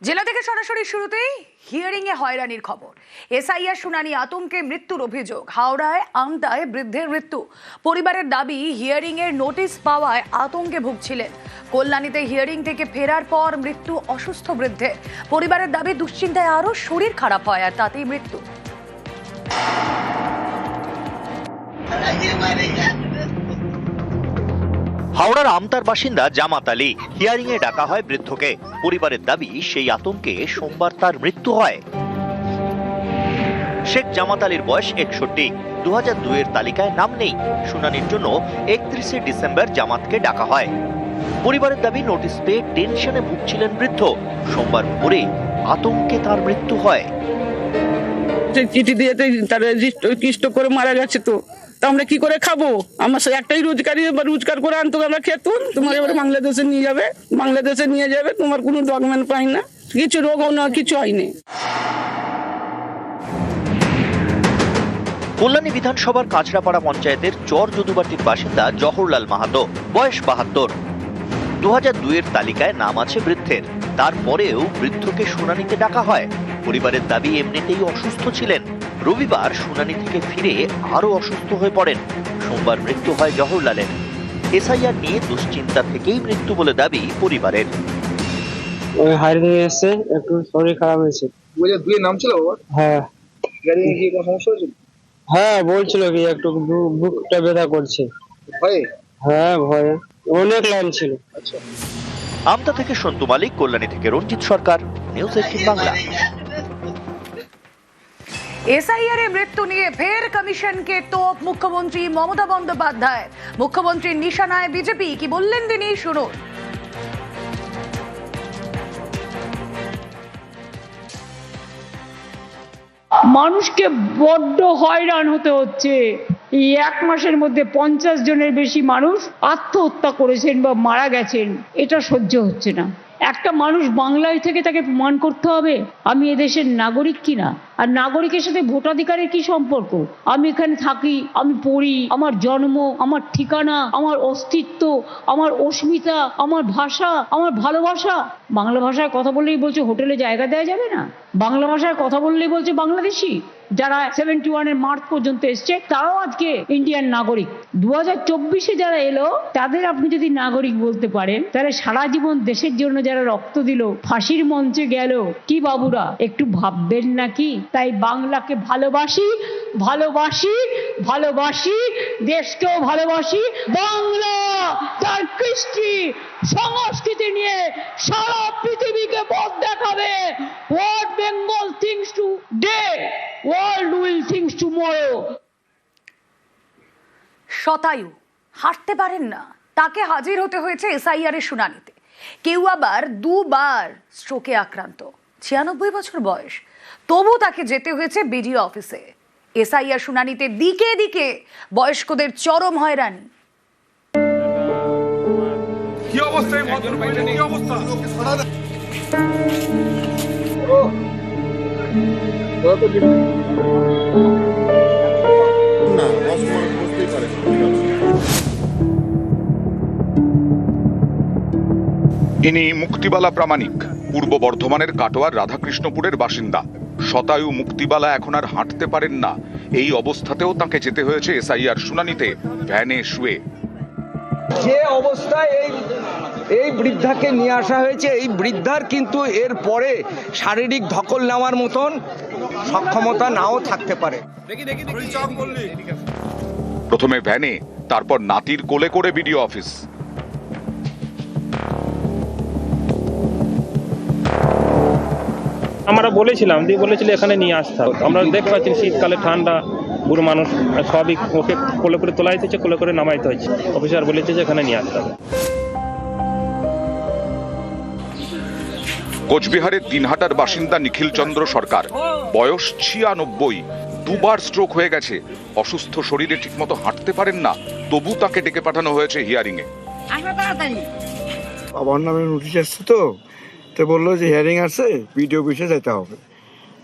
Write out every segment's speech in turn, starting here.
জেলা থেকে সরাসরি শুরুতেই হিয়ারিং এ হয়রানির খবর। এসআইআর শুনানি আতঙ্কে মৃত্যুর অভিযোগ। হাওড়ায় আমতায় বৃদ্ধের মৃত্যু। পরিবারের দাবি হিয়ারিং এর নোটিশ পাওয়ায় আতঙ্কে ভুগছিলেন। কল্যাণীতে হিয়ারিং থেকে ফেরার পর মৃত্যু অসুস্থ বৃদ্ধের। পরিবারের দাবি দুশ্চিন্তায় আরো শরীর খারাপ হয় আর তাতেই মৃত্যু। হাওড়ার আমতার বাসিন্দা জামাত আলী। হিয়ারিং এ ডাকা হয় বৃদ্ধকে। পরিবারের দাবি সেই আতঙ্কে সোমবার তার মৃত্যু হয়। শেখ জামাত আলীর বয়স 61। 2002 তালিকায় নাম নেই। শুনানির জন্য 31 ডিসেম্বর জামাতকে ডাকা হয়। পরিবারের দাবি নোটিশ পেয়ে টেনশনে ভুগছিলেন বৃদ্ধ। সোমবার ভোরে আতঙ্কে তার মৃত্যু হয়। চিঠি দিয়ে তার রেজিস্টার করে মারা গেছে তো আমরা কি করে খাবো? আমার একটাই রোজগার করে আনতো, আমরা খেতুন। তোমার এবারে বাংলাদেশে নিয়ে যাবে, তোমার কোনো ডকুমেন্ট পাই না, কিছু রোগ না কিছু হয়নি। কল্যাণী বিধানসভার কাঁচরাপাড়া পঞ্চায়েতের চর যদুবাটির বাসিন্দা জহরলাল মাহাতো, বয়স 72। 2002 তালিকায় নাম আছে বৃদ্ধের। তারপরেও বৃদ্ধকে শুনানিতে ডাকা হয়। পরিবারের দাবি এমনিতেই অসুস্থ ছিলেন। রবিবার শুনানি থেকে ফিরে আরো অসুস্থ হয়ে পড়েন। সোমবার মৃত্যু হয় জহরলালের। এসআইআর নিয়ে দুশ্চিন্তা থেকেই মৃত্যু বলে দাবি পরিবারের। ওই হারিয়ে এসে একটু শরীর খারাপ হয়েছে। দুই নাম ছিল বাবা? হ্যাঁ। গাড়ি কি কোনো সমস্যা হয়েছিল? হ্যাঁ বলছিল কি একটু বুকটা ব্যথা করছে। ভয়ে? হ্যাঁ ভয়ে, অনেক লাইন ছিল। আচ্ছা। আমতা থেকে সন্তু মালিক, কল্যাণী থেকে রঞ্জিত সরকার, নিউজ 18 বাংলা। এসআইআর এর মৃত্যু নিয়ে ফের কমিশনকে তোপ মুখ্যমন্ত্রী মমতা বন্দ্যোপাধ্যায়। মুখ্যমন্ত্রীর নিশানায় বিজেপি, কি বললেন তিনি শুনুন। মানুষকে বড্ড হয়রান হতে হচ্ছে। এই এক মাসের মধ্যে 50 জনের বেশি মানুষ আত্মহত্যা করেছেন বা মারা গেছেন। এটা সহ্য হচ্ছে না। একটা মানুষ বাংলায় থেকে তাকে প্রমাণ করতে হবে আমি এদেশের নাগরিক কিনা। আর নাগরিকের সাথে ভোটাধিকারের কি সম্পর্ক? আমি এখানে থাকি, আমি পড়ি, আমার জন্ম, আমার ঠিকানা, আমার অস্তিত্ব, আমার অস্মিতা, আমার ভাষা, আমার ভালোবাসা। বাংলা ভাষায় কথা বললেই বলছে হোটেলে জায়গা দেওয়া যাবে না। বাংলা ভাষায় কথা বললেই বলছে বাংলাদেশি। যারা 71 মার্চ পর্যন্ত এসছে তারাও আজকে ইন্ডিয়ান নাগরিক। 2024 যারা এলো তাদের আপনি যদি নাগরিক বলতে পারেন, তাহলে সারা জীবন দেশের জন্য যারা রক্ত দিল, ফাঁসির মঞ্চে গেল, কি বাবুরা একটু ভাববেন নাকি? তাই বাংলাকে ভালোবাসি, ভালোবাসি, ভালোবাসি, দেশকেও ভালোবাসি। বাংলা তার কৃষ্টি সংস্কৃতি নিয়ে সারা পৃথিবীকে পথ দেখাবে। What Bengal thinks today, world will think tomorrow. শতায়ু হাঁটতে পারেন না, তাকে হাজির হতে হয়েছে এসআইআর এর শুনানিতে। কেউ আবার দুবার স্ট্রোকে আক্রান্ত, 96 বছর বয়স, তবু তাকে যেতে হয়েছে বিডিও অফিসে। এসআইআর শুনানিতে দিকে দিকে বয়স্কদের চরম হয়রানি। কি অবস্থা এই ভদ্রলোকের? কি অবস্থা? না বয়স্ক মানুষ বুঝতেই পারে। ইনি মুক্তিবালা প্রামাণিক, পূর্ব বর্ধমানের কাটোয়ার রাধাকৃষ্ণপুরের বাসিন্দা। শতায়ু মুক্তিবালা এখন আর হাঁটতে পারেন না। এই অবস্থাতেও তাকে যেতে হয়েছে এসআইআর শুনানিতে ভ্যানে শুয়ে। যে অবস্থায় এই বৃদ্ধাকে নিয়ে আসা হয়েছে, এই বৃদ্ধার কিন্তু এর পরে শারীরিক ধকল নেওয়ার মতন সক্ষমতা নাও থাকতে পারে। প্রথমে ভ্যানে, তারপর নাতির কোলে করে বিডিও অফিস। আমরা বলেছিলাম এখানে নিয়ে আসতে হবে। আমরা দেখতে পাচ্ছি শীতকালে ঠান্ডা, বুড়ো মানুষ, সবই ওকে কোলে করে তোলা হয়েছে, কোলে করে নামাইতে হয়েছে। অফিসার বলেছে যে এখানে নিয়ে আসতে হবে। কোচবিহারের দিনহাটার বাসিন্দা নিখিল চন্দ্র সরকার, বয়স 96, দুবার স্ট্রোক হয়ে গেছে। অসুস্থ শরীরে ঠিকমতো হাঁটতে পারেন না, তবু তাকে ডেকে পাঠানো হয়েছে হিয়ারিং এ। বাবার নামে নোটিশ এসছে তো বললো যে হিয়ারিং আছে, বিডিও অফিসে যেতে হবে।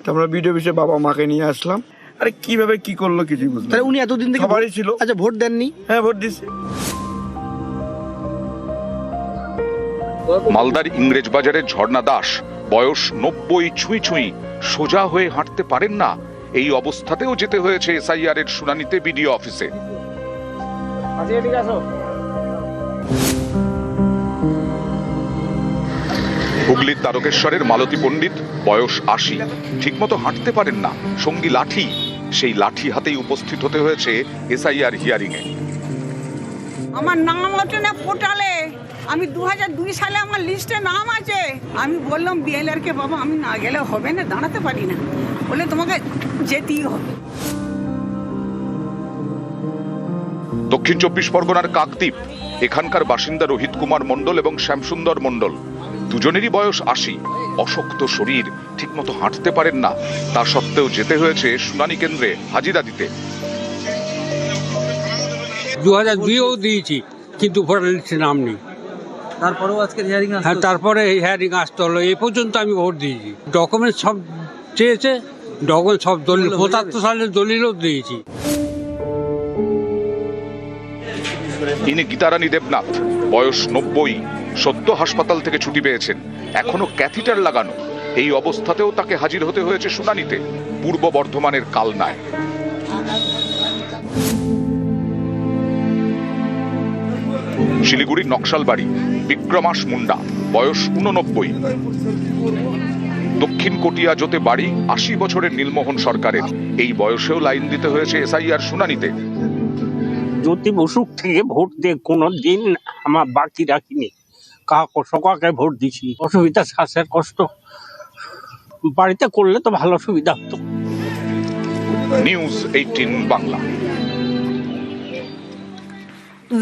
তো আমরা বিডিও অফিসে বাবা মাকে নিয়ে আসলাম। আরে কিভাবে কি করলো কিছু বুঝলাম। উনি এতদিন থেকে সবারই ছিল। আচ্ছা ভোট দেননি? হ্যাঁ ভোট দিছি। মালদার ইংরেজ বাজারের ঝর্ণা দাস, বয়স 90 ছুঁই ছুঁই, সোজা হয়ে হাঁটতে পারেন না। এই অবস্থাতেও যেতে হয়েছে এসআইআর এর শুনানিতে বিডিও অফিসে। হুগলির তারকেশ্বরের মালতী পণ্ডিত, বয়স 80, ঠিকমতো হাঁটতে পারেন না, সঙ্গী লাঠি। সেই লাঠি হাতেই উপস্থিত হতে হয়েছে এসআইআর হিয়ারিং এ। আমার নাম ওঠে না পোর্টালে, আমি 2002 সালে আমার লিস্টে নাম আছে। আমি বললাম বিএলআর কে, বাবা আমি না গেলে হবে না, দাঁড়াতে পারি না। বলে তোমাকে যেতেই হবে। দক্ষিণ 24 পরগনার কাকদ্বীপ, এখানকার বাসিন্দা রোহিত কুমার মণ্ডল এবং শ্যামসুন্দর মণ্ডল, দুজনেরই বয়স 80, অশক্ত শরীর, ঠিকমতো হাঁটতে পারেন না। তা সত্ত্বেও যেতে হয়েছে শুনানি কেন্দ্রে হাজিরা দিতে। 2002-ও দিয়েছি, কিন্তু ভোটার লিস্টে নাম নেই। তারপরেও আজকে হিয়ারিং হ্যাঁ, তারপরে হিয়ারিং আসতে হলো। এই পর্যন্ত আমি ভোট দিয়েছি, ডকুমেন্ট সব চেয়েছে, ডকুমেন্ট সব দলিল 75 সালের দলিলও দিয়েছি। ইনি গীতারানী দেবনাথ, বয়স 90, সদ্য হাসপাতাল থেকে ছুটি পেয়েছেন, এখনো ক্যাথিটার লাগানো। এই অবস্থাতেও তাকে হাজির হতে হয়েছে শুনানিতে পূর্ব বর্ধমানের কালনায়। শিলিগুড়ির নকশালবাড়ি, বিক্রমাস মুন্ডা, বয়স 89, দক্ষিণ কটিয়াজোতে বাড়ি, 80 বছরের নীলমোহন সরকারের। এই বয়সেও লাইন দিতে হয়েছে এসআইআর শুনানিতে। জ্যোতি বসুক থেকে ভোট দিয়ে কোনো দিন আমার বাকি রাখিনি, সকাকে ভোট দিছি। অসুবিধা, শ্বাসের কষ্ট, বাড়িতে করলে তো ভালো সুবিধা হতো। নিউজ 18 বাংলা।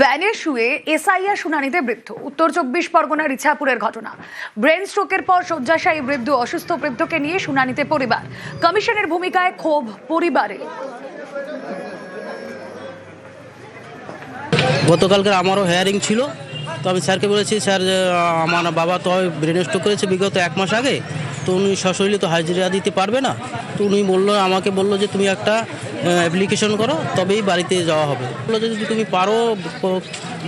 ভ্যানে শুয়ে এসআইআর শুনানিতে বৃদ্ধ, উত্তর 24 পরগনার ইছাপুরের ঘটনা। ব্রেন স্ট্রোকের পর শয্যাশায়ী বৃদ্ধ, অসুস্থ বৃদ্ধকে নিয়ে শুনানিতে পরিবার। কমিশনের ভূমিকায় ক্ষোভ পরিবারে। গতকালকে আমারও হেয়ারিং ছিল, তো আমি স্যারকে বলেছি, স্যার আমার বাবা তো ব্রেন স্ট্রোক করেছে বিগত 1 মাস আগে, তো উনি সশরীরে তো হাজিরা দিতে পারবে না। তো উনি আমাকে বললো যে তুমি একটা অ্যাপ্লিকেশন করো, তবেই বাড়িতে যাওয়া হবে। বললো যে যদি তুমি পারো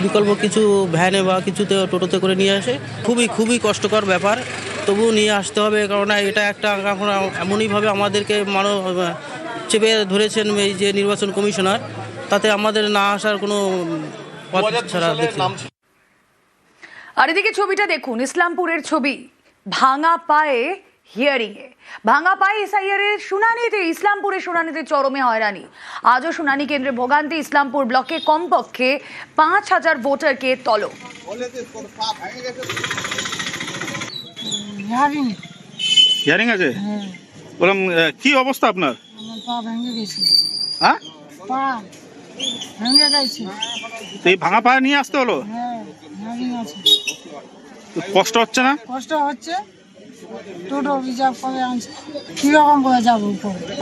বিকল্প কিছু ভ্যানে বা কিছুতে, টোটোতে করে নিয়ে আসে। খুবই কষ্টকর ব্যাপার, তবুও নিয়ে আসতে হবে, কারণ এটা একটা এখন এমনইভাবে আমাদেরকে চেপে ধরেছেন এই যে নির্বাচন কমিশনার, তাতে আমাদের না আসার কোনো পথ ছাড়া দেখছি। আর এদিকে ছবিটা দেখুন, ইসলামপুরের ছবি। ভাঙা পায়ে হিয়ারিং এ, ভাঙা পায়ে এসআইআর এর শুনানিতে, ইসলামপুরের শুনানিতে চরমে হয়রানি। আজও শুনানি কেন্দ্রে ভোগান্তি। ইসলামপুর ব্লকে কমপক্ষে 5000 ভোটারকে তলব। হিয়ারিং আছে? বললাম কি অবস্থা আপনার? পা ভেঙে গেছে। হ্যাঁ, পা ভেঙে গেছে। তো এই ভাঙা পায়ে নিয়ে আসতে হলো? হ্যাঁ, হিয়ারিং আছে। কষ্ট হচ্ছে না? কষ্ট হচ্ছে, টোটো রিজার্ভ করে আনছে, কিরকম করে যাবো?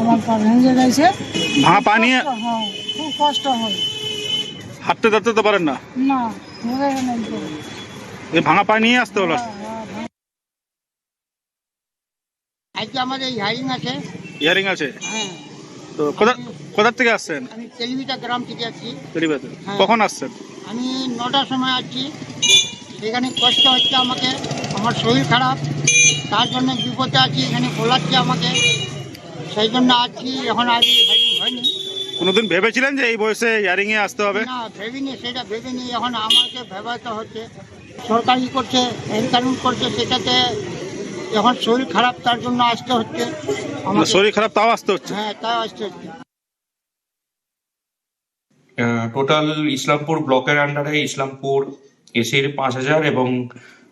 আমার পা ভেঙে গেছে। ভাঙা পা নিয়ে হ্যাঁ, খুব কষ্ট হয়। হাঁটতে দাঁড়াতে তো পারেন না? না, ধরে নেই। এই ভাঙা পা নিয়ে আসতে হলো? আজকে আমাদের হিয়ারিং আছে। হিয়ারিং আছে? হ্যাঁ। তো কোথা থেকে আসছেন? আমি তেলিবিটা গ্রাম থেকে আসছি। তেলিবাতে? হ্যাঁ। কখন আসছেন? আমি 9টার সময় আসছি। এখানে কষ্ট হচ্ছে আমাকে, আমার শরীর খারাপ, তার জন্য বিপদে আছি, এখানে বলাচ্ছে আমাকে, সেই জন্য আসছি। এখন আজ হিয়ারিং হয়নি। কোনোদিন ভেবেছিলেন যে এই বয়সে হিয়ারিং এ আসতে হবে? না, ভেবিনি, সেটা ভেবিনি। এখন আমাকে ভেবাতে হচ্ছে, সরকারি করছে, আইন কানুন করছে, সেটাতে এখন শরীর খারাপ, তার জন্য আসতে হচ্ছে। শরীর খারাপ তাও আসতে হচ্ছে? হ্যাঁ, তাও আসতে হচ্ছে। টোটাল ইসলামপুর ব্লকের আন্ডারে ইসলামপুর এসির 5000 এবং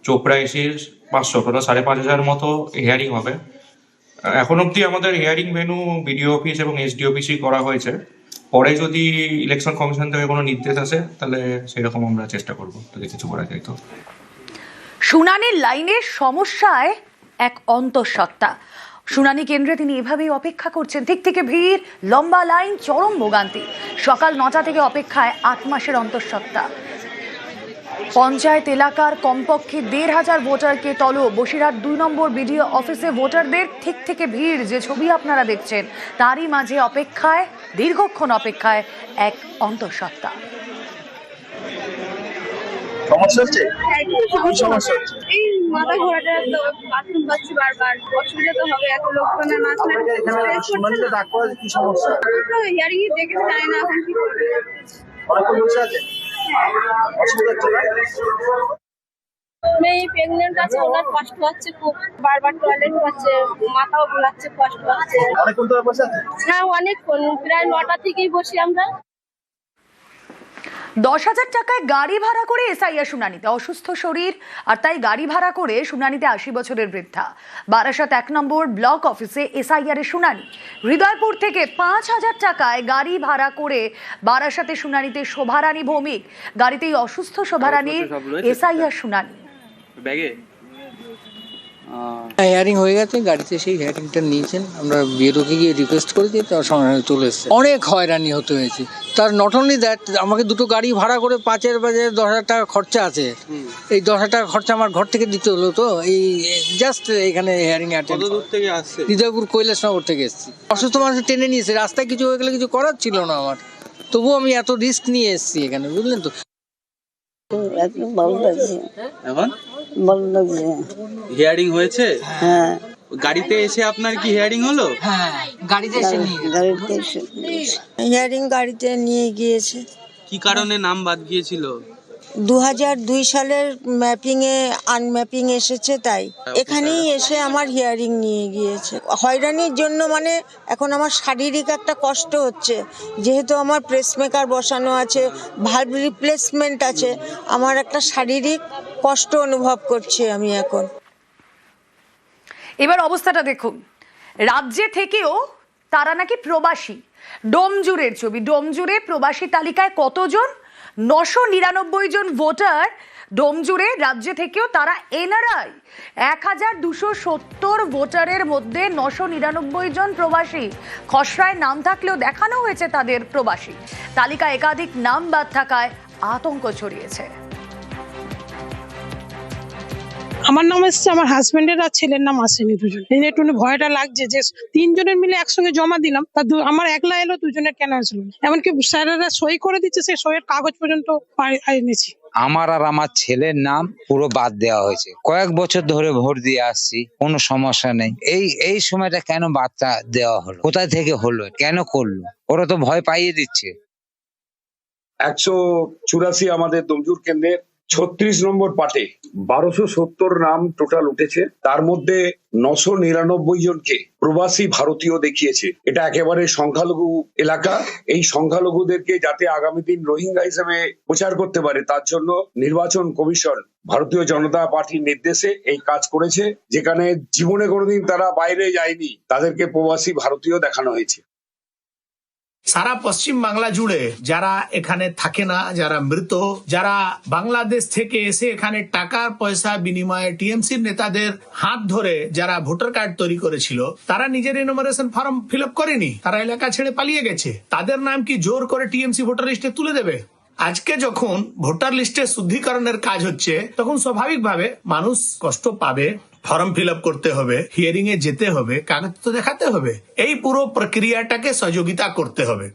চোপড়া এসির 500, টোটাল 5500 মতো হিয়ারিং হবে। এখন অবধি আমাদের হিয়ারিং ভেন্যু বিডিও অফিস এবং এসডি অফিসই করা হয়েছে। পরে যদি ইলেকশন কমিশন থেকে কোনো নির্দেশ আসে, তাহলে সেরকম আমরা চেষ্টা করবো যদি কিছু করা যায়। তো শুনানির লাইনের সমস্যায় এক অন্তঃসত্ত্বা। শুনানি কেন্দ্রে তিনি এভাবেই অপেক্ষা করছেন। ঠিক থেকে ভিড়, লম্বা লাইন, চরম ভোগান্তি। সকাল 9টা থেকে অপেক্ষায় 8 মাসের অন্তঃসত্ত্বা। পঞ্চায়েত এলাকার কমপক্ষে 1500 ভোটারকে তলব। বসিরহাট 2 নম্বর বিডিও অফিসে ভোটারদের ঠিক থেকে ভিড়, যে ছবি আপনারা দেখছেন, তারই মাঝে অপেক্ষায়, দীর্ঘক্ষণ অপেক্ষায় এক অন্তঃসত্ত্বা। সমস্যা হচ্ছে? সমস্যা হচ্ছে মাথা ঘোরাটা তো বাথরুম পাচ্ছি বারবার, অসুবিধা তো হবে, এত লোকজনের মাঝখানে কি সমস্যা? তো হিয়ারিং দেখে জানি না এখন কি করবে। মেয়ে প্রেগনেন্ট আছে, ওনার কষ্ট হচ্ছে খুব, বারবার টয়লেট করছে, মাথাও ঘোরাচ্ছে, কষ্ট হচ্ছে। হ্যাঁ অনেকক্ষণ, প্রায় 9টা থেকেই বসি আমরা। 10,000 টাকায় গাড়ি ভাড়া করে এসআইআর শুনানিতে, অসুস্থ শরীর আর তাই গাড়ি ভাড়া করে শুনানিতে 80 বছরের বৃদ্ধা। বারাসাত 1 নম্বর ব্লক অফিসে এসআইআর এর শুনানি। হৃদয়পুর থেকে 5,000 টাকায় গাড়ি ভাড়া করে বারাসাতে শুনানিতে শোভারানী ভৌমিক। গাড়িতেই অসুস্থ শোভারানীর এসআইআর শুনানি। হিয়ারিং হয়ে গেছে, গাড়িতে সেই হিয়ারিংটা নিয়েছেন, আমরা বিএলওকে গিয়ে রিকোয়েস্ট করেছি, তার সঙ্গে চলে এসেছে। অনেক হয়রানি হতে হয়েছে, তার নট অনলি দ্যাট, আমাকে দুটো গাড়ি ভাড়া করে 5,000 বাজারে 10,000 টাকা খরচা আছে। এই 10,000 টাকা খরচা আমার ঘর থেকে দিতে হলো। তো এই জাস্ট এখানে হিয়ারিং অ্যাটেন্ড থেকে আসছে, হৃদয়পুর কৈলাসনগর থেকে এসেছি। অসুস্থ মানুষ টেনে নিয়েছে, রাস্তায় কিছু হয়ে গেলে কিছু করার ছিল না আমার, তবুও আমি এত রিস্ক নিয়ে এসেছি এখানে, বুঝলেন তো। ভালো লাগছে, এখন ভালো লাগছে। হিয়ারিং হয়েছে? হ্যাঁ। গাড়িতে এসে আপনার কি হিয়ারিং হলো? হ্যাঁ, গাড়িতে এসে হিয়ারিং গাড়িতে নিয়ে গিয়েছে। কি কারণে নাম বাদ গিয়েছিল? 2002 সালের ম্যাপিংয়ে আনম্যাপিং এসেছে, তাই এখানেই এসে আমার হিয়ারিং নিয়ে গিয়েছে। হয়রানির জন্য মানে এখন আমার শারীরিক একটা কষ্ট হচ্ছে, যেহেতু আমার প্রেসমেকার বসানো আছে, ভালভ রিপ্লেসমেন্ট আছে, আমার একটা শারীরিক কষ্ট অনুভব করছি আমি এখন। এবার অবস্থাটা দেখুন, রাজ্যে থেকেও তারা নাকি প্রবাসী। ডোমজুরের ছবি, ডোমজুরে প্রবাসী তালিকায় কতজন? 999 জন ভোটার ডোমজুরে। রাজ্য থেকেও তারা এনআরআই। 1270 ভোটারের মধ্যে 999 জন প্রবাসী। খসড়ায় নাম থাকলেও দেখানো হয়েছে তাদের প্রবাসী। তালিকায় একাধিক নাম বাদ থাকায় আতঙ্ক ছড়িয়েছে। আমার নাম এসছে, আমার হাজবেন্ডের আর ছেলের নাম আসেনি, দুজন। এই একটু ভয়টা লাগছে যে 3 জনের মিলে একসঙ্গে জমা দিলাম, তা আমার একলা এলো, 2 জনের কেন আসলো না। এমনকি স্যারেরা সই করে দিচ্ছে, সেই সইয়ের কাগজ পর্যন্ত এনেছি। আমার আর আমার ছেলের নাম পুরো বাদ দেওয়া হয়েছে। কয়েক বছর ধরে ভোট দিয়ে আসছি, কোনো সমস্যা নেই। এই সময়টা কেন বাদটা দেওয়া হলো? কোথায় থেকে হলো? কেন করলো? ওরা তো ভয় পাইয়ে দিচ্ছে। 184 আমাদের ডোমজুর কেন্দ্রের 36 নম্বর পার্টে 1270 নাম টোটাল উঠেছে। তার মধ্যে 999 জনকে প্রবাসী ভারতীয় দেখিয়েছে। এটা একেবারে সংখ্যালঘু এলাকা। এই সংখ্যালঘুদেরকে যাতে আগামী দিন রোহিঙ্গা হিসেবে প্রচার করতে পারে, তার জন্য নির্বাচন কমিশন ভারতীয় জনতা পার্টির নির্দেশে এই কাজ করেছে। যেখানে জীবনে কোনোদিন তারা বাইরে যায়নি, তাদেরকে প্রবাসী ভারতীয় দেখানো হয়েছে। সারা পশ্চিম বাংলা জুড়ে যারা এখানে থাকে না, যারা মৃত, যারা বাংলাদেশ থেকে এসে এখানে টাকার পয়সা বিনিময়ে টিএমসির নেতাদের হাত ধরে যারা ভোটার কার্ড তৈরি করেছিল, তারা নিজের এনুমারেশন ফর্ম ফিল আপ করেনি, তারা এলাকা ছেড়ে পালিয়ে গেছে। তাদের নাম কি জোর করে টিএমসি ভোটার লিস্টে তুলে দেবে? আজকে যখন ভোটার লিস্টে শুদ্ধিকরণের কাজ হচ্ছে, তখন স্বাভাবিকভাবে মানুষ কষ্ট পাবে। ফর্ম ফিল আপ করতে হবে, হিয়ারিং এ যেতে হবে, কাগজ তো দেখাতে হবে। এই পুরো প্রক্রিয়াটাকে সহযোগিতা করতে হবে।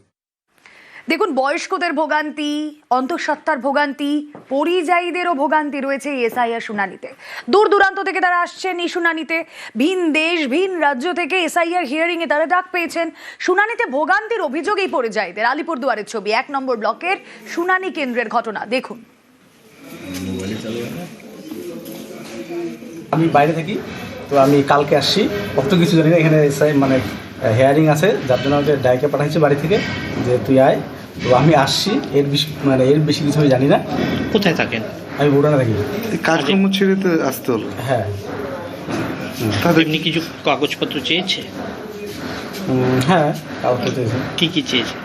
দেখুন, বয়স্কদের ভোগান্তি, অন্তঃসত্ত্বার ভোগান্তি, পরিযায়ীদেরও ভোগান্তি রয়েছে এসআইআর শুনানিতে। দূর দূরান্ত থেকে তারা আসছেন এই শুনানিতে। ভিন দেশ, ভিন রাজ্য থেকে এসআইআর হিয়ারিং এ তারা ডাক পেয়েছেন। শুনানিতে ভোগান্তির অভিযোগেই পরিযায়ীদের। আলিপুরদুয়ারের ছবি, 1 নম্বর ব্লকের শুনানি কেন্দ্রের ঘটনা দেখুন। আমি বাইরে থাকি, তো আমি কালকে আসছি, অত কিছু জানি না। এখানে মানে হেয়ারিং আছে, যার জন্য আমাকে ডাইকে পাঠাইছে বাড়ি থেকে যে তুই আয়। তো আমি আসছি, এর বেশি কিছু আমি জানি না। কোথায় থাকেন? আমি বগুড়া থাকি। কাজকর্ম ছেড়ে তো আসতে হলো? হ্যাঁ। এমনি কিছু কাগজপত্র চেয়েছে? হ্যাঁ, কাগজপত্র চেয়েছে। কি কি চেয়েছে?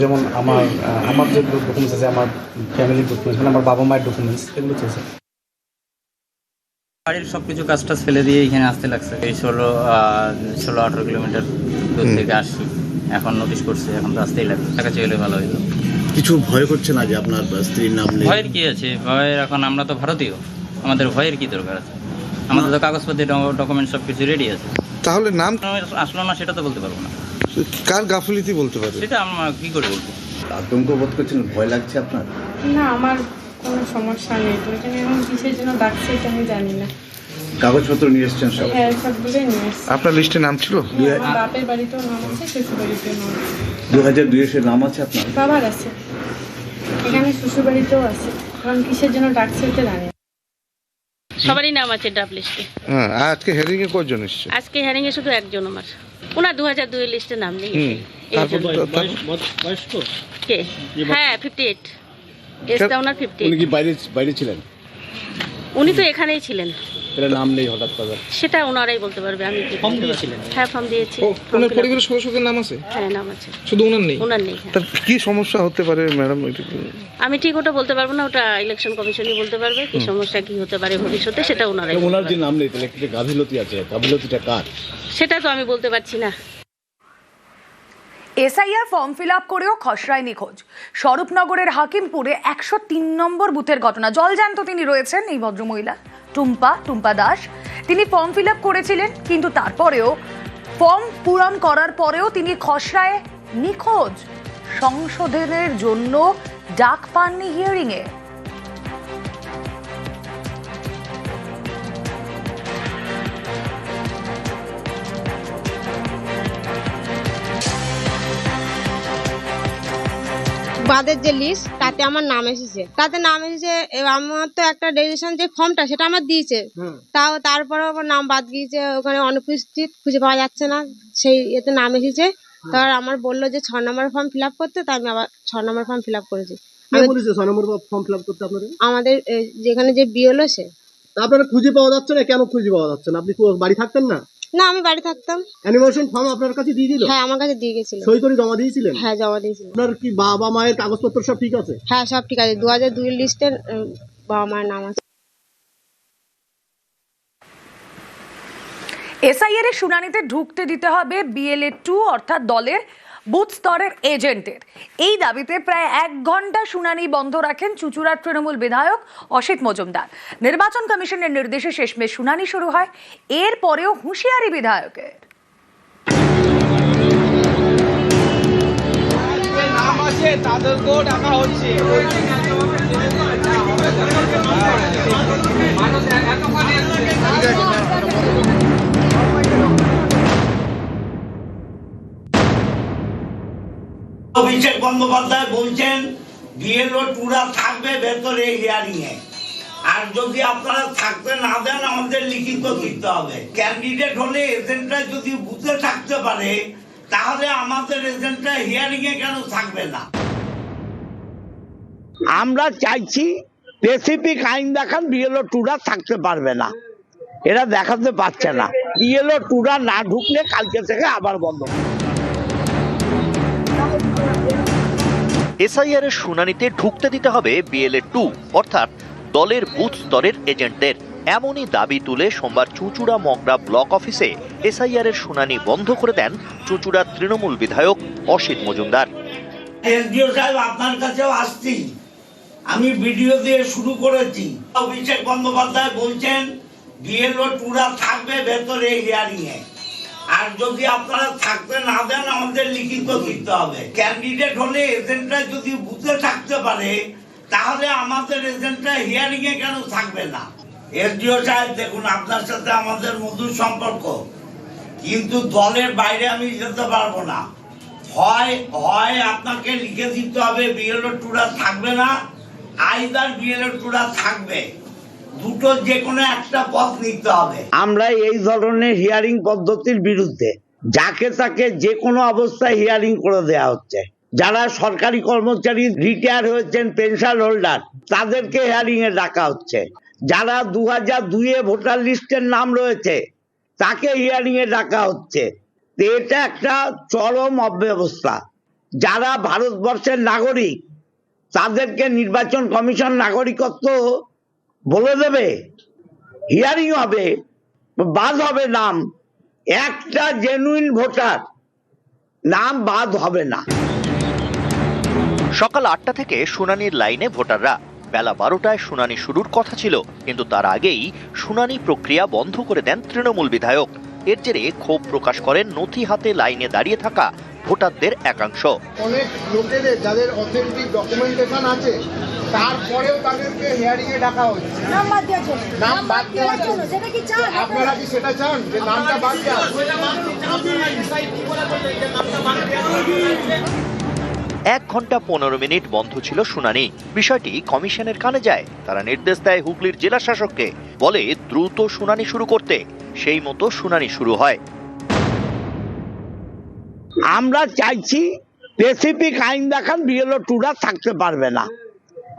যেমন আমার যে ডকুমেন্টস আছে, আমার ফ্যামিলির ডকুমেন্টস, মানে আমার বাবা মায়ের ডকুমেন্টস, এগুলো চেয়েছে। বাড়ির সবকিছু কাজটা ফেলে দিয়ে এখানে আসতে লাগছে। এই 16-18 কিলোমিটার দূর থেকে আসছি। এখন নোটিশ করছে, এখন তো আসতেই লাগবে। টাকা চাইলে ভালো হইতো। কিছু ভয় করছে না যে আপনার স্ত্রীর নাম নেই? ভয়ের কি আছে? ভয়ের এখন আমরা তো ভারতীয়, আমাদের ভয়ের কি দরকার আছে? আমাদের তো কাগজপত্র, ডকুমেন্ট সব কিছু রেডি আছে। তাহলে নাম আসলো না সেটা তো বলতে পারবো না। কার গাফিলতি বলতে পারে? সেটা আমরা কি করে বলবো? আতঙ্ক বোধ করছেন? ভয় লাগছে আপনার? না, আমার কোনো সমস্যা নেই। তো এখানে এখন কিসের জন্য ডাকছে এটা আমি জানি না। কাগজপত্র নিয়ে এসছেন সব? হ্যাঁ, সবগুলোই নিয়ে এসেছি। আপনার লিস্টে নাম ছিল? আমার বাপের বাড়িতেও নাম আছে, শ্বশুর বাড়িতেও নাম আছে। 2002 এর নাম আছে আপনার? বাবার আছে, এখানে শ্বশুর বাড়িতেও আছে। কারণ কিসের জন্য ডাকছে এটা জানি না। সবারই নাম আছে ড্রাফট লিস্টে। হ্যাঁ, আজকে হেয়ারিং এ কয়জন এসেছে? আজকে হেয়ারিং এ শুধু একজন আমার, ওনার 2002 লিস্টে নাম নেই। কে? হ্যাঁ, 58 এজটা ওনার 58। উনি কি বাইরে ছিলেন? উনি তো এখানেই ছিলেন। তাহলে নাম নেই হঠাৎ করে? সেটা ওনারাই বলতে পারবে, আমি কি ফর্ম দিয়েছিলেন? হ্যাঁ, ফর্ম দিয়েছি। ওনার পরিবারের সদস্যদের নাম আছে? হ্যাঁ, নাম আছে, শুধু ওনার নেই? ওনার নেই। তার কি সমস্যা হতে পারে ম্যাডাম? আমি ঠিক ওটা বলতে পারবো না, ওটা ইলেকশন কমিশনই বলতে পারবে কি সমস্যা কি হতে পারে ভবিষ্যতে, সেটা ওনারাই। ওনার যে নাম নেই তাহলে একটা গাফিলতি আছে, গাফিলতিটা কার? সেটা তো আমি বলতে পারছি না। এসআইআর ফর্ম ফিল আপ করেও খসড়ায় নিখোঁজ। স্বরূপনগরের হাকিমপুরে 103 নম্বর বুথের ঘটনা। জলজ্যান্ত তিনি রয়েছেন এই ভদ্রমহিলা টুম্পা দাস। তিনি ফর্ম ফিল আপ করেছিলেন, কিন্তু তারপরেও ফর্ম পূরণ করার পরেও তিনি খসড়ায় নিখোঁজ। সংশোধনের জন্য ডাক পাননি হিয়ারিংয়ে। বাদের যে লিস্ট তাতে আমার নাম এসেছে, আমার তো একটা রেজিস্ট্রেশন যে ফর্মটা সেটা আমার দিয়েছে, তাও তারপরেও আমার নাম বাদ গিয়েছে, ওখানে অনুপস্থিত, খুঁজে পাওয়া যাচ্ছে না, সেই এতে নাম এসেছে। তার আমার বললো যে 6 নম্বর ফর্ম ফিল আপ করতে, তাই আমি আবার 6 নম্বর ফর্ম ফিল আপ করেছি। আমাদের যেখানে যে বিএলও সে। আপনারা খুঁজে পাওয়া যাচ্ছে না, কেন খুঁজে পাওয়া যাচ্ছে না? আপনি বাড়ি থাকতেন না? না, আমি বাড়ি থাকতাম। অ্যানিমেশন ফর্ম আপনার কাছে দিয়ে দিল? হ্যাঁ, আমার কাছে দিয়ে গেছিল। সই করে জমা দিয়েছিলেন? হ্যাঁ, জমা দিয়েছিলাম। আপনার কি বাবা মায়ের কাগজপত্র সব ঠিক আছে? হ্যাঁ, সব ঠিক আছে। 2002 লিস্টের বাবা মায়ের নাম আছে। এসআইআর এর শুনানিতে ঢুকতে দিতে হবে BLA 2 অর্থাৎ দলের বুথ স্তরের এজেন্টের। এই দাবিতে প্রায় 1 ঘন্টা শুনানি বন্ধ রাখেন চুঁচুড়ার তৃণমূল বিধায়ক অসিত মজুমদার। নির্বাচন কমিশনের নির্দেশে শেষমেশ শুনানি শুরু হয়। এরপরেও হুঁশিয়ারি বিধায়কের। তাদেরকেও ডাকা হচ্ছে। অভিষেক বন্দ্যোপাধ্যায় বলছেন বিএলও টুরা থাকবে ভেতরে হিয়ারিং এ, আর যদি আপনারা থাকতে না দেন আমাদের লিখিত দিতে হবে। ক্যান্ডিডেট হলে এজেন্টরা যদি বুথে থাকতে পারে, তাহলে আমাদের এজেন্টরা হিয়ারিং এ কেন থাকবে না? আমরা চাইছি স্পেসিফিক আইন দেখান, বিএলও টুরা থাকতে পারবে না, এরা দেখাতে পারছে না। বিএলও টুরা না ঢুকলে কালকে থেকে আবার বন্ধ। এসআইআর এর শুনানিতে ঢুকতে দিতে হবে BLA 2 অর্থাৎ দলের বুথ স্তরের এজেন্টদের। এমনই দাবি তুলে সোমবার চুঁচুড়া মগরা ব্লক অফিসে এসআইআর এর শুনানি বন্ধ করে দেন চুঁচুড়া তৃণমূল বিধায়ক অসিত মজুমদার। এসডিও সাহেব, আপনার কাছেও আসছি, আমি ভিডিও দিয়ে শুরু করেছি। অভিষেক বন্দ্যোপাধ্যায় বলছেন বিএলও টুরা থাকবে ভেতরে হিয়ারিং এ, আর যদি আপনারা থাকতে না দেন আমাদের লিখিত দিতে হবে। ক্যান্ডিডেট হলে এজেন্টরা যদি বুথে থাকতে পারে, তাহলে আমাদের এজেন্টরা হিয়ারিং এ কেন থাকবে না? এসডিও সাহেব, দেখুন আপনার সাথে আমাদের মধুর সম্পর্ক, কিন্তু দলের বাইরে আমি যেতে পারবো না। হয় আপনাকে লিখে দিতে হবে বিএলও টুরা থাকবে না, আইদার বিএলও টুরা থাকবে, দুটো যে কোনো একটা পথ নিতে হবে। আমরা এই ধরনের হিয়ারিং পদ্ধতির বিরুদ্ধে। যাকে তাকে যে কোনো অবস্থায় হিয়ারিং করে দেয়া হচ্ছে। যারা সরকারি কর্মচারী রিটায়ার হয়েছেন, পেনশন হোল্ডার, তাদেরকে হিয়ারিং এ ডাকা হচ্ছে। যারা 2002 ভোটার লিস্টের নাম রয়েছে, তাকে হিয়ারিং এ ডাকা হচ্ছে। এটা একটা চরম অব্যবস্থা। যারা ভারতবর্ষের নাগরিক, তাদেরকে নির্বাচন কমিশন নাগরিকত্ব বলে দেবে, হিয়ারিং হবে, বাদ হবে নাম। একটা জেনুইন ভোটার নাম বাদ হবে না। সকাল 8টা থেকে শুনানির লাইনে ভোটাররা। বেলা 12টায় শুনানি শুরুর কথা ছিল, কিন্তু তার আগেই শুনানি প্রক্রিয়া বন্ধ করে দেন তৃণমূল বিধায়ক। এর জেরে ক্ষোভ প্রকাশ করেন নথি হাতে লাইনে দাঁড়িয়ে থাকা ভোটারদের একাংশ। অনেক লোকেদের যাদের অথেন্টিক ডকুমেন্টেশন আছে, তারপরেও তাদেরকে হিয়ারিং এ ডাকা হচ্ছে নাম বাদ দেওয়ার জন্য। নাম বাদ দেওয়ার জন্য সেটা কি চান আপনারা? কি সেটা চান যে নামটা বাদ দেওয়া? 1 ঘন্টা 15 মিনিট বন্ধ ছিল শুনানি। বিষয়টি কমিশনের কানে যায়। তারা নির্দেশ দেয় হুগলির জেলা শাসককে, বলে দ্রুত শুনানি শুরু করতে। সেই মতো শুনানি শুরু হয়। আমরা চাইছি স্পেসিফিক আইন দেখান, বিএলও টুরা থাকতে পারবে না,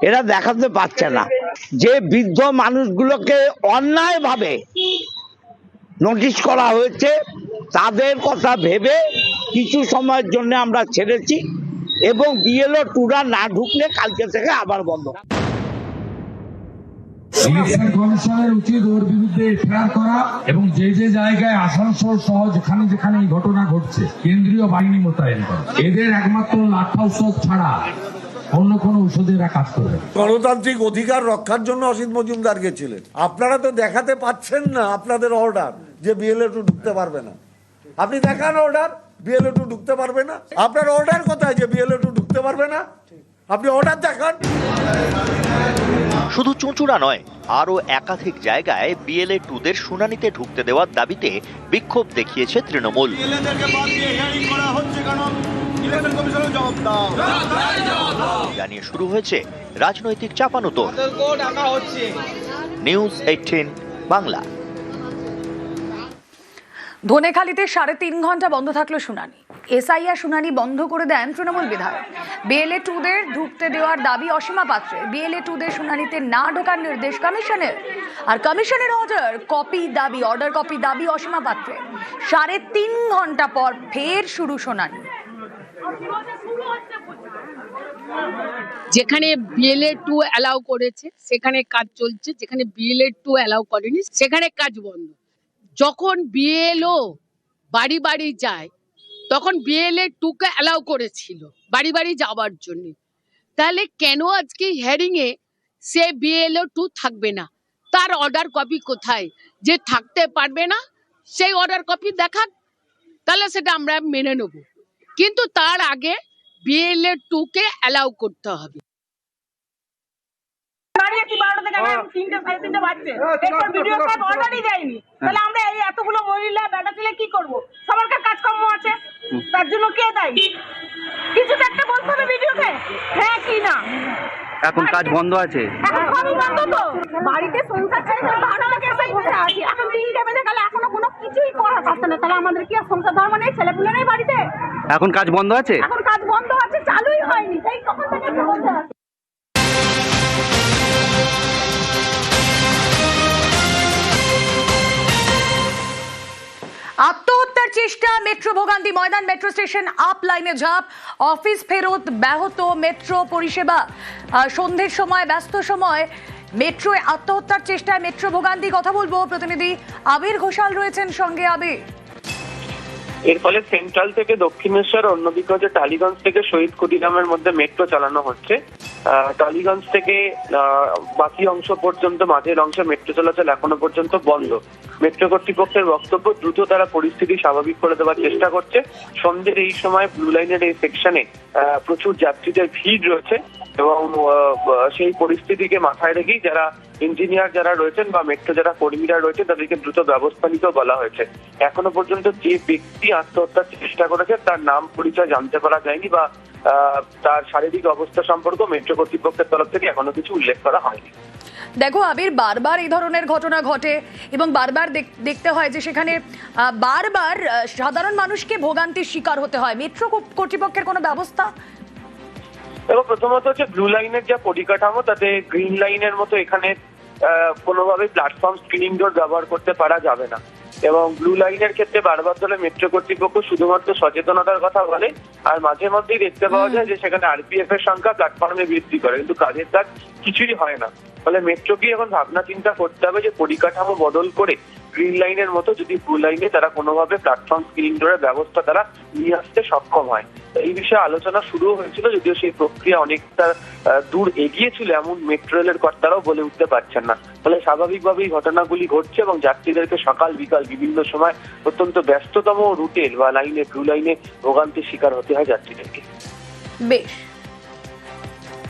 এরা দেখাতে পারছে না। যে বৃদ্ধ মানুষগুলোকে অন্যায়ভাবে নোটিশ করা হয়েছে তাদের কথা ভেবে কিছু সময়ের জন্য আমরা ছেড়েছি, এবং বিএলও টুরা না ঢুকলে কালকে থেকে আবার বন্ধ। ইলেকশন কমিশনের উচিত ওর বিরুদ্ধে এফআইআর করা এবং যে যে জায়গায় আসানসোল সহ যেখানে যেখানে এই ঘটনা ঘটছে কেন্দ্রীয় বাহিনী মোতায়েন করা। এদের একমাত্র লাঠা ঔষধ ছাড়া অন্য কোনো ঔষধে এরা কাজ করবে। গণতান্ত্রিক অধিকার রক্ষার জন্য অসিত মজুমদার গেছিলেন। আপনারা তো দেখাতে পাচ্ছেন না আপনাদের অর্ডার যে বিএলও টু ঢুকতে পারবে না। আপনি দেখান অর্ডার, বিএলও টু ঢুকতে পারবে না। আপনার অর্ডার কোথায় যে বিএলও টু ঢুকতে পারবে না? আপনি অর্ডার দেখান। শুধু চুঁচুড়া নয়, আরও একাধিক জায়গায় বিএলএ 2দের শুনানিতে ঢুকতে দেওয়ার দাবিতে বিক্ষোভ দেখিয়েছে তৃণমূল। জানিয়ে শুরু হয়েছে রাজনৈতিক চাপানুতোর। নিউজ 18 বাংলা। ধনেখালিতে 3.5 ঘন্টা বন্ধ থাকলো শুনানি। এসআইআর শুনানি বন্ধ করে দেন তৃণমূল বিধায়ক। বিএলএ 2দের ঢুকতে দেওয়ার দাবি অসীমা পাত্রের। বিএলএ 2দের শুনানিতে না ঢোকার নির্দেশ কমিশনের, আর কমিশনের অর্ডার কপি দাবি অসীমা পাত্রের। 3.5 ঘন্টা পর ফের শুরু শুনানি। যেখানে বিএলএ 2 অ্যালাউ করেছে সেখানে কাজ চলছে, যেখানে বিএলএ 2 অ্যালাউ করেনি সেখানে কাজ বন্ধ। যখন বিএলও বাড়ি বাড়ি যায় তখন বিএলএ 2কে অ্যালাউ করেছিল বাড়ি বাড়ি যাওয়ার জন্য, তাহলে কেন আজকে হিয়ারিং এ সে বিএলএ 2 থাকবে না? তার অর্ডার কপি কোথায়? যে থাকতে পারবে না সেই অর্ডার কপি দেখাক, তাহলে সেটা আমরা মেনে নেব, কিন্তু তার আগে বিএলএ 2কে অ্যালাউ করতে হবে। আমরা এই এতগুলো মহিলা বেটা ছেলে কি করবো? সবার কাজকর্ম আছে, তার জন্য কে দায়ী? কিছু তো একটা বলতে হবে ভিডিওতে, হ্যাঁ কি না। এখন কাজ বন্ধ আছে, এখন সবই বন্ধ তো। বাড়িতে সংসার ছেড়ে ভাড়া লাগে এসে বসে আছি, এখন তিনটে বেজে গেলে এখনো কোনো কিছুই করা যাচ্ছে না। তাহলে আমাদের কি আর সংসার ধর্ম নেই? ছেলেপুলে নেই বাড়িতে? এখন কাজ বন্ধ আছে, এখন কাজ বন্ধ আছে, চালুই হয়নি, তাই তখন থেকে বসে আছে। আত্মহত্যার চেষ্টা, মেট্রো ভোগান্তি ময়দান, মেট্রো স্টেশন আপ লাইনে ঝাঁপ, অফিস ফেরত ব্যাহত মেট্রো পরিষেবা। সন্ধ্যের সময় ব্যস্ত সময় মেট্রোয় আত্মহত্যার চেষ্টায় মেট্রো ভোগান্তি। কথা বলবো প্রতিনিধি আবির ঘোষাল রয়েছেন সঙ্গে। আবির, এর ফলে সেন্ট্রাল থেকে দক্ষিণেশ্বর, অন্যদিকে হচ্ছে টালিগঞ্জ থেকে শহীদ কুটিগ্রামের মধ্যে মেট্রো চালানো হচ্ছে। টালিগঞ্জ থেকে বাকি অংশ পর্যন্ত, মাঝের অংশে মেট্রো চলাচল এখনো পর্যন্ত বন্ধ। মেট্রো কর্তৃপক্ষের বক্তব্য, দ্রুত তারা পরিস্থিতি স্বাভাবিক করে দেওয়ার চেষ্টা করছে। সন্ধ্যের এই সময় ব্লু লাইনের এই সেকশনে প্রচুর যাত্রীদের ভিড় রয়েছে, এবং সেই পরিস্থিতিকে মাথায় রেখেই যারা ইঞ্জিনিয়ার যারা রয়েছেন বা মেট্রো যারা কর্মীরা রয়েছেন তাদেরকে দ্রুত ব্যবস্থা নিতেও বলা হয়েছে। এখনো পর্যন্ত যে ব্যক্তি আত্মহত্যার চেষ্টা করেছে তার নাম পরিচয় জানতে পারা যায়নি, বা তার শারীরিক অবস্থা সম্পর্কে মেট্রো কর্তৃপক্ষের তরফ থেকে এখনো কিছু উল্লেখ করা হয়নি। দেখো আবির, বারবার এই ধরনের ঘটনা ঘটে এবং বারবার দেখতে হয় যে সেখানে বারবার সাধারণ মানুষকে ভোগান্তির শিকার হতে হয়। মেট্রো কর্তৃপক্ষের কোনো ব্যবস্থা? দেখো, প্রথমত হচ্ছে ব্লু লাইনের যা পরিকাঠামো তাতে গ্রিন লাইনের মতো এখানে কোনোভাবেই প্ল্যাটফর্ম স্ক্রিনিং ডোর ব্যবহার করতে পারা যাবে না, এবং ব্লু লাইনের ক্ষেত্রে বারবার ধরে মেট্রো কর্তৃপক্ষ শুধুমাত্র সচেতনতার কথা বলে, আর মাঝে মধ্যেই দেখতে পাওয়া যায় যে সেখানে আরপিএফ এর সংখ্যা প্ল্যাটফর্মে বৃদ্ধি করে, কিন্তু কাজের কাজ কিছুই হয় না। ফলে মেট্রোকে এখন ভাবনা চিন্তা করতে হবে যে পরিকাঠামো বদল করে গ্রিন লাইনের মতো যদি ব্লু লাইনে তারা কোনোভাবে প্ল্যাটফর্ম স্ক্রিনিং ডোরের ব্যবস্থা তারা নিয়ে আসতে সক্ষম হয়। এই বিষয়ে আলোচনা শুরু হয়েছিল, যদিও সেই প্রক্রিয়া অনেকটা দূর এগিয়েছিল এমন মেট্রো রেলের কর্তারাও বলে উঠতে পারছেন না। ফলে স্বাভাবিকভাবেই ঘটনাগুলি ঘটছে, এবং যাত্রীদেরকে সকাল বিকাল বিভিন্ন সময় অত্যন্ত ব্যস্ততম রুটের বা লাইনে ব্লু লাইনে ভোগান্তির শিকার হতে হয় যাত্রীদেরকে। বেশ।